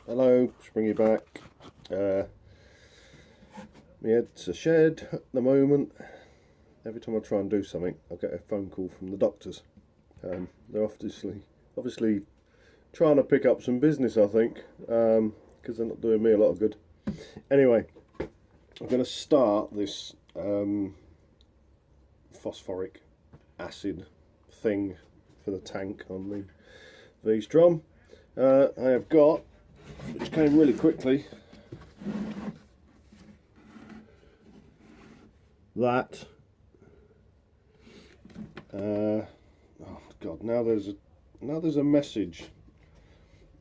Hello, Springy back. My head's a shed at the moment. Every time I try and do something, I get a phone call from the doctors. They're obviously trying to pick up some business, I think, because they're not doing me a lot of good. Anyway, I'm going to start this phosphoric acid thing for the tank on the V-Strom. I have got, which came really quickly, that oh god, now there's a message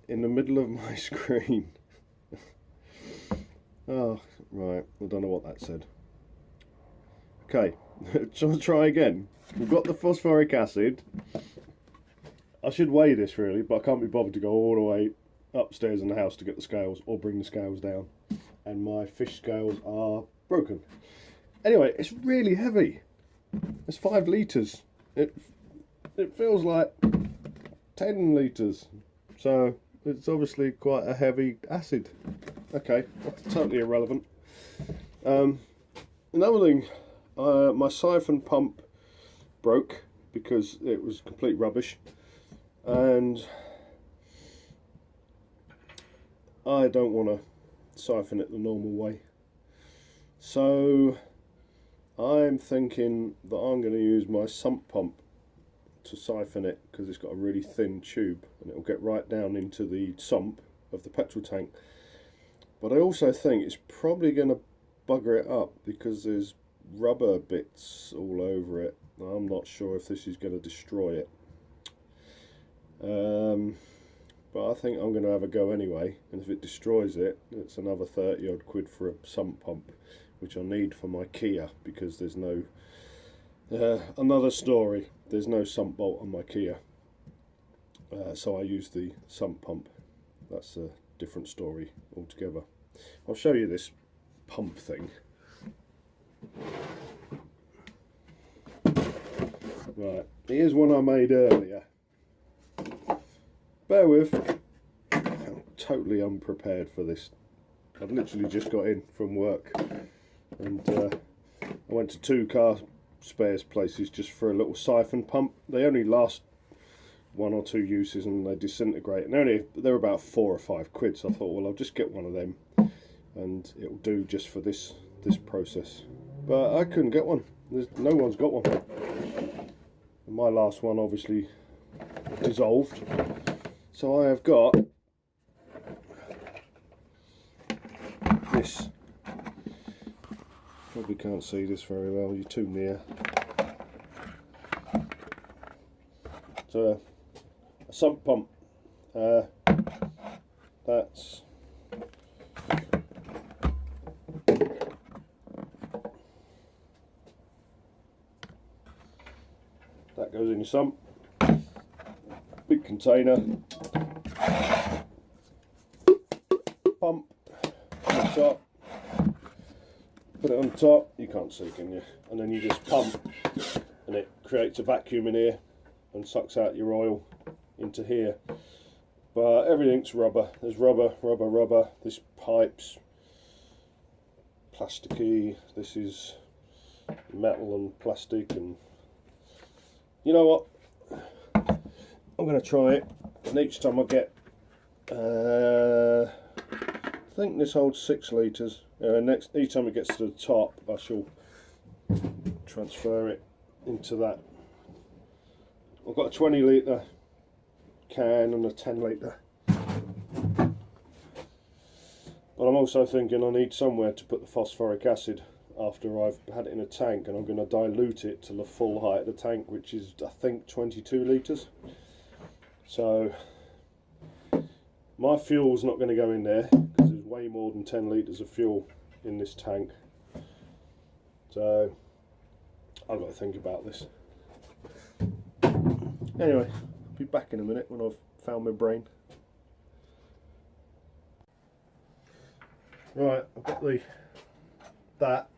in the middle of my screen. Oh right, I don't know what that said. Okay, shall I try again? We've got the phosphoric acid. I should weigh this really, but I can't be bothered to go all the way upstairs in the house to get the scales or bring the scales down, and my fish scales are broken. Anyway, it's really heavy. It's 5 litres. It feels like 10 litres, so it's obviously quite a heavy acid. Okay, that's totally irrelevant. Another thing, my siphon pump broke because it was complete rubbish, and I don't want to siphon it the normal way, so I'm thinking that I'm going to use my sump pump to siphon it, because it's got a really thin tube and it'll get right down into the sump of the petrol tank. But I also think it's probably going to bugger it up because there's rubber bits all over it. I'm not sure if this is going to destroy it. But I think I'm going to have a go anyway, and if it destroys it, it's another 30 odd quid for a sump pump, which I need for my Kia, because there's no another story, there's no sump bolt on my Kia, so I use the sump pump. That's a different story altogether. I'll show you this pump thing. Right, here's one I made earlier. Bear with, I'm totally unprepared for this. I've literally just got in from work, and I went to 2 car spares places just for a little siphon pump. They only last 1 or 2 uses and they disintegrate, and they're about 4 or 5 quid, so I thought, well, I'll just get one of them and it'll do just for this process. But I couldn't get one. No one's got one. And my last one obviously dissolved, so I have got this. Probably can't see this very well, you're too near. So a sump pump, that's that goes in your sump, big container, pump on the top, put it on top, you can't see, can you? And then you just pump and it creates a vacuum in here and sucks out your oil into here. But everything's rubber. There's rubber. This pipe's plasticky, this is metal and plastic, and you know what, I'm going to try it, and each time I get I think this holds 6 litres. Each time it gets to the top, I shall transfer it into that. I've got a 20 litre can and a 10 litre. But I'm also thinking I need somewhere to put the phosphoric acid after I've had it in a tank, and I'm going to dilute it to the full height of the tank, which is I think 22 litres. So my fuel's not going to go in there because there's way more than 10 litres of fuel in this tank. So I've got to think about this. Anyway, I'll be back in a minute when I've found my brain. Right, I've got that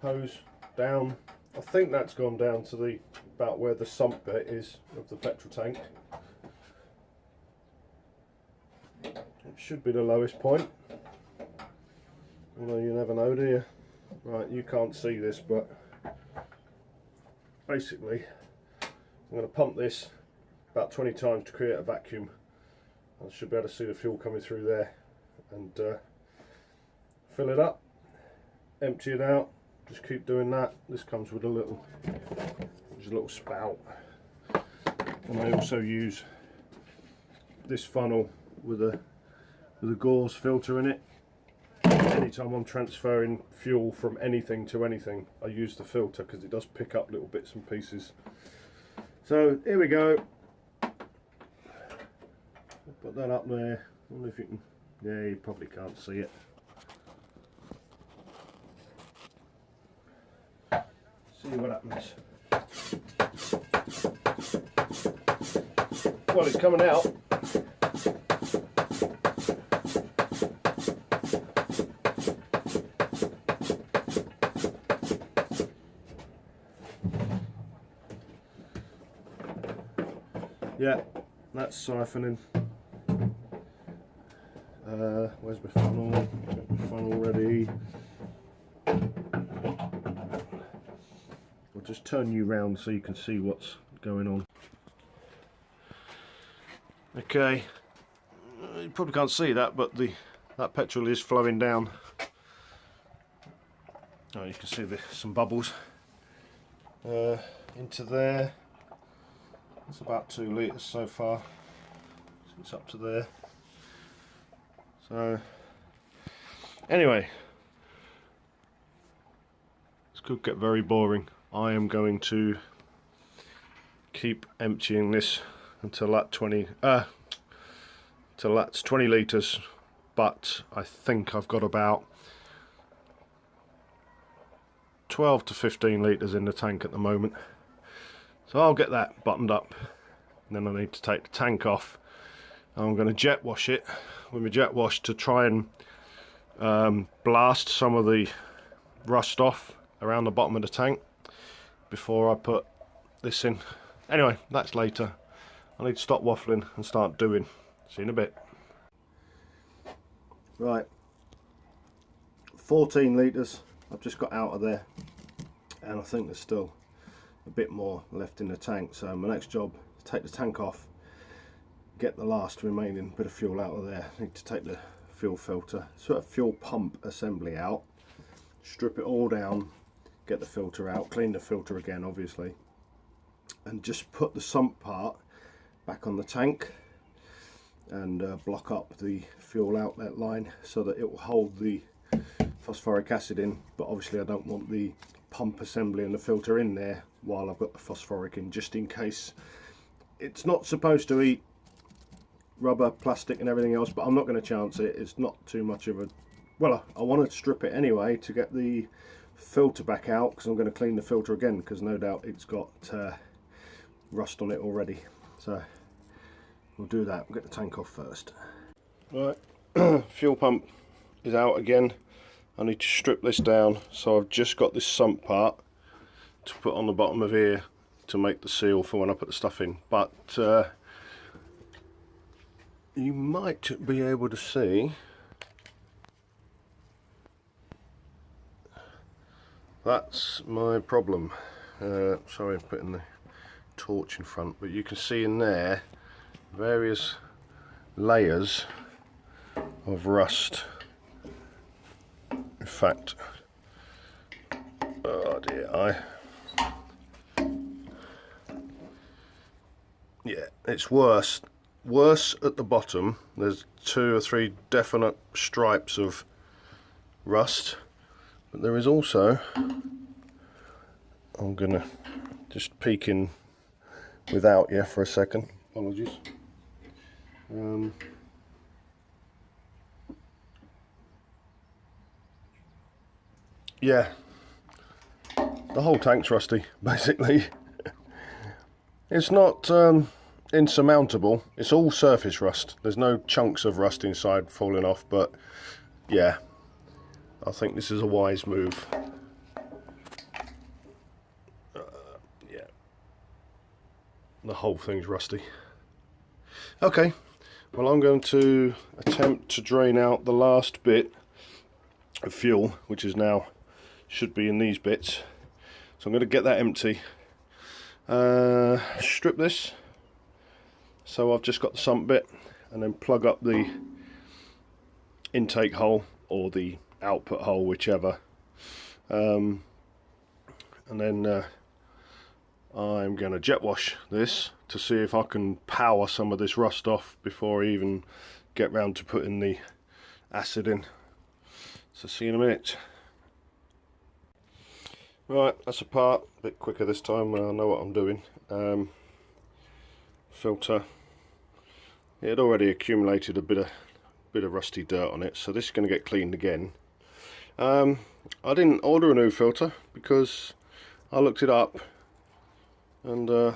hose down. I think that's gone down to about where the sump bit is of the petrol tank. should be the lowest point, although you never know, do you? Right, you can't see this, but basically I'm going to pump this about 20 times to create a vacuum. I should be able to see the fuel coming through there, and fill it up, empty it out, just keep doing that. This comes with a little spout, and I also use this funnel with a gauze filter in it. Anytime I'm transferring fuel from anything to anything, I use the filter because it does pick up little bits and pieces. So here we go. Put that up there. I wonder if you can. Yeah, you probably can't see it. See what happens. Well, it's coming out. Yeah, that's siphoning. Where's my funnel? Got my funnel ready. I'll just turn you round so you can see what's going on. Okay, you probably can't see that, but that petrol is flowing down. Oh, you can see some bubbles into there. It's about 2 litres so far. So it's up to there. So anyway, this could get very boring. I am going to keep emptying this until that's 20 litres, but I think I've got about 12 to 15 litres in the tank at the moment. So I'll get that buttoned up, and then I need to take the tank off. I'm going to jet wash it with my jet wash to try and blast some of the rust off around the bottom of the tank before I put this in. Anyway, that's later. I need to stop waffling and start doing. See you in a bit. Right, 14 litres I've just got out of there, and I think there's still a bit more left in the tank. So my next job is to take the tank off, get the last remaining bit of fuel out of there. I need to take the fuel filter, sort of fuel pump assembly out, strip it all down, get the filter out, clean the filter again obviously, and just put the sump part back on the tank and block up the fuel outlet line so that it will hold the phosphoric acid in. But obviously I don't want the pump assembly and the filter in there while I've got the phosphoric in, just in case. It's not supposed to eat rubber, plastic and everything else, but I'm not going to chance it. It's not too much of a, well, I want to strip it anyway to get the filter back out, because I'm going to clean the filter again, because no doubt it's got rust on it already. So we'll do that. We'll get the tank off first. Right, fuel pump is out again. I need to strip this down, so I've just got this sump part to put on the bottom of here to make the seal for when I put the stuff in. But you might be able to see that's my problem. Sorry, I'm putting the torch in front, but you can see in there various layers of rust. In fact, oh dear, yeah, it's worse at the bottom. There's 2 or 3 definite stripes of rust, but there is also, I'm gonna just peek in without you for a second, apologies. Yeah, the whole tank's rusty basically. It's not insurmountable, it's all surface rust. There's no chunks of rust inside falling off, but yeah, I think this is a wise move. Yeah, the whole thing's rusty. Okay, Well, I'm going to attempt to drain out the last bit of fuel, which is now should be in these bits. So I'm going to get that empty, strip this so I've just got the sump bit, and then plug up the intake hole or the output hole, whichever, and then I'm going to jet wash this to see if I can power some of this rust off before I even get round to putting the acid in. So see you in a minute. Right, that's apart, a bit quicker this time. I know what I'm doing. Filter, it had already accumulated a bit of rusty dirt on it, so this is going to get cleaned again. I didn't order a new filter because I looked it up, and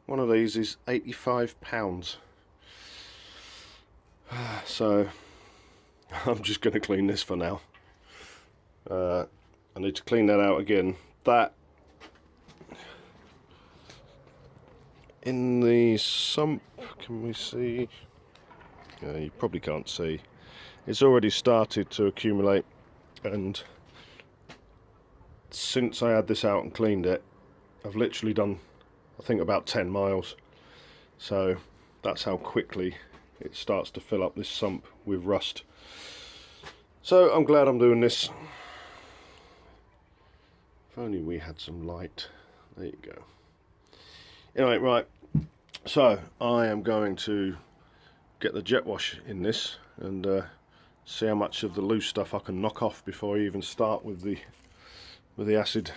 one of these is £85. So I'm just going to clean this for now. I need to clean that out again. That in the sump, can we see? You probably can't see. It's already started to accumulate, and since I had this out and cleaned it, I've literally done, I think, about 10 miles. So that's how quickly it starts to fill up this sump with rust. So I'm glad I'm doing this. If only we had some light. There you go. Anyway, right, so I am going to get the jet wash in this and see how much of the loose stuff I can knock off before I even start with the acid.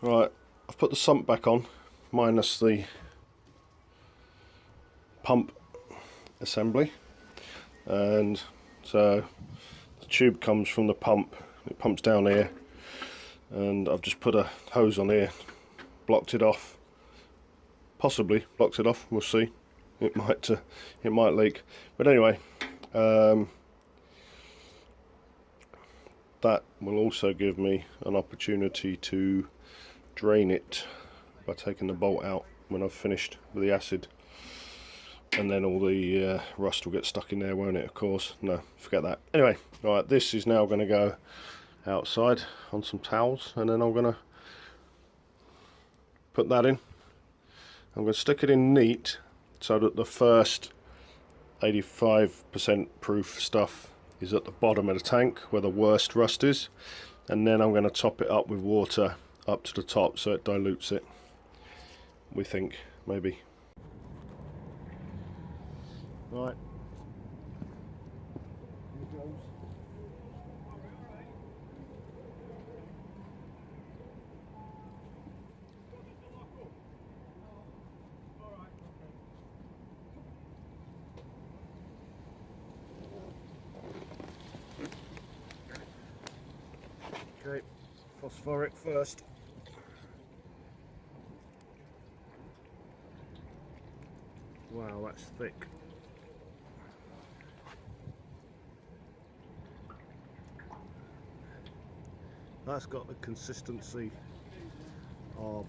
Right, I've put the sump back on, minus the pump assembly, and so the tube comes from the pump, it pumps down here, and I've just put a hose on here, blocked it off, possibly blocked it off, we'll see, it might leak, but anyway, that will also give me an opportunity to drain it by taking the bolt out when I've finished with the acid, and then all the rust will get stuck in there, won't it? Of course, no, forget that. Anyway, right, this is now going to go outside on some towels, and then I'm going to put that in. I'm going to stick it in neat so that the first 85% proof stuff is at the bottom of the tank where the worst rust is, and then I'm going to top it up with water up to the top so it dilutes it, we think, maybe. Right. Here goes. Okay, phosphoric first. Wow, that's thick. That's got the consistency of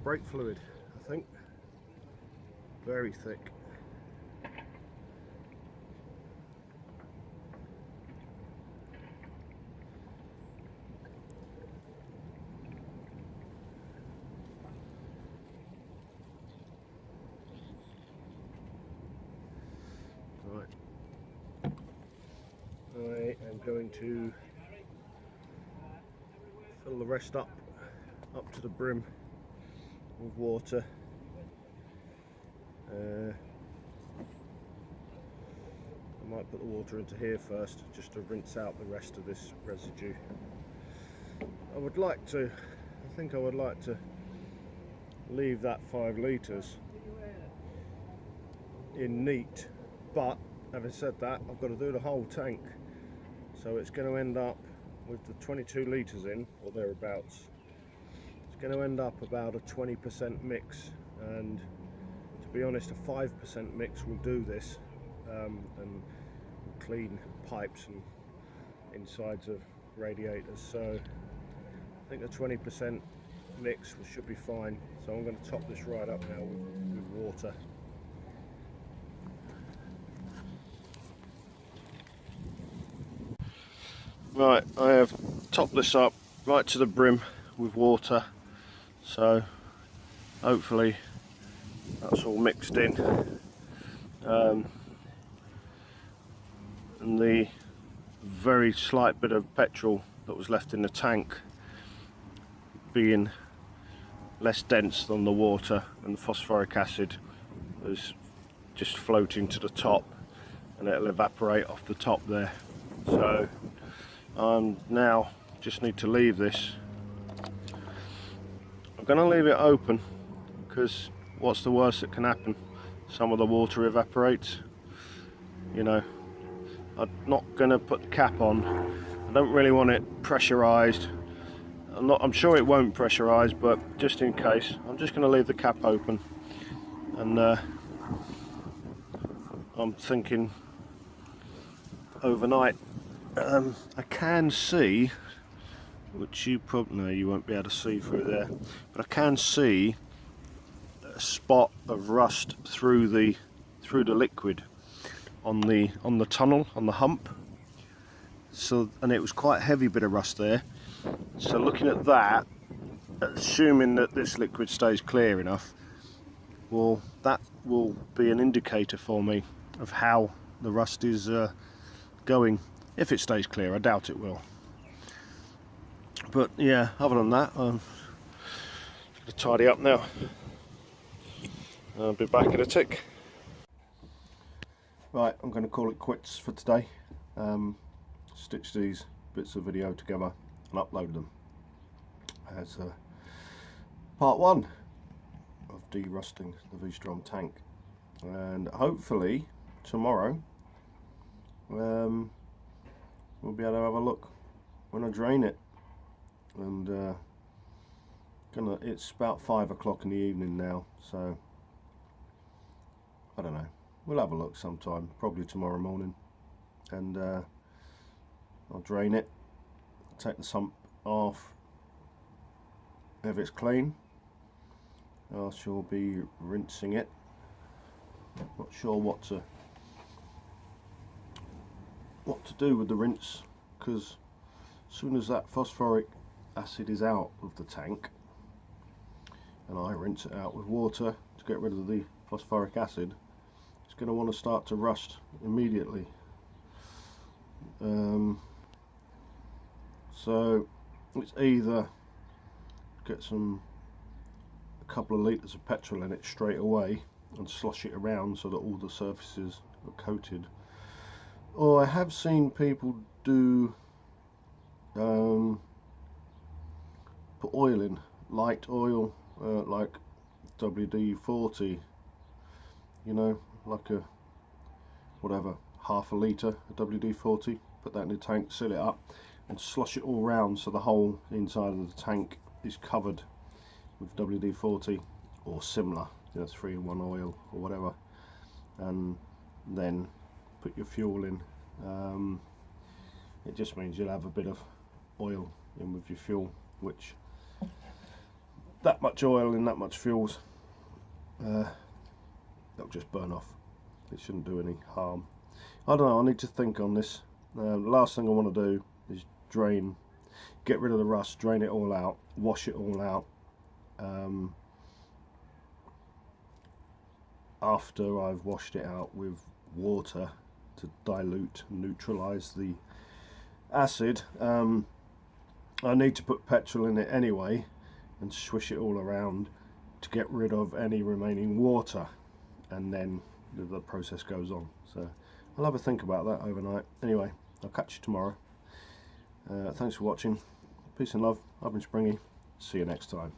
brake fluid, I think. Very thick. going to fill the rest up to the brim with water. I might put the water into here first just to rinse out the rest of this residue. I think I would like to leave that 5 litres in neat, but having said that, I've got to do the whole tank, so it's going to end up with the 22 litres in or thereabouts. It's going to end up about a 20% mix, and to be honest, a 5% mix will do this, and clean pipes and insides of radiators. So I think a 20% mix should be fine. So I'm going to top this right up now with water. Right, I have topped this up right to the brim with water, so hopefully that's all mixed in, and the very slight bit of petrol that was left in the tank, being less dense than the water and the phosphoric acid, is just floating to the top, and it'll evaporate off the top there. So now just need to leave this. I'm going to leave it open because what's the worst that can happen? Some of the water evaporates. You know, I'm not going to put the cap on. I don't really want it pressurized. I'm sure it won't pressurize, but just in case, I'm just going to leave the cap open. And I'm thinking overnight. I can see, which you probably know you won't be able to see through there, but I can see a spot of rust through the liquid on the tunnel, on the hump. So, and it was quite a heavy bit of rust there. So looking at that, assuming that this liquid stays clear enough, well, that will be an indicator for me of how the rust is going. If it stays clear, I doubt it will. But yeah, other than that, I'm going to tidy up now. I'll be back in a tick. Right, I'm going to call it quits for today. Stitch these bits of video together and upload them as part 1 of derusting the V-Strom tank, and hopefully tomorrow we'll be able to have a look when I drain it. And it's about 5 o'clock in the evening now, so I don't know, we'll have a look sometime, probably tomorrow morning, and I'll drain it, take the sump off. If it's clean, I shall be rinsing it. Not sure what to do with the rinse, because as soon as that phosphoric acid is out of the tank and I rinse it out with water to get rid of the phosphoric acid, it's going to want to start to rust immediately. So it's either get a couple of litres of petrol in it straight away and slosh it around so that all the surfaces are coated, or I have seen people do put oil in, light oil, like WD-40, you know, like a whatever, half a litre of WD-40, put that in the tank, seal it up and slosh it all round so the whole inside of the tank is covered with WD-40 or similar, you know, 3-in-1 oil or whatever, and then put your fuel in. It just means you'll have a bit of oil in with your fuel, which that much oil in that much fuels, that'll just burn off. It shouldn't do any harm. I don't know, I need to think on this. The last thing I want to do is drain, get rid of the rust, drain it all out, wash it all out. After I've washed it out with water to dilute, neutralize the acid, I need to put petrol in it anyway and swish it all around to get rid of any remaining water, and then the process goes on. So I'll have a think about that overnight. Anyway, I'll catch you tomorrow. Thanks for watching. Peace and love. I've been Springy. See you next time.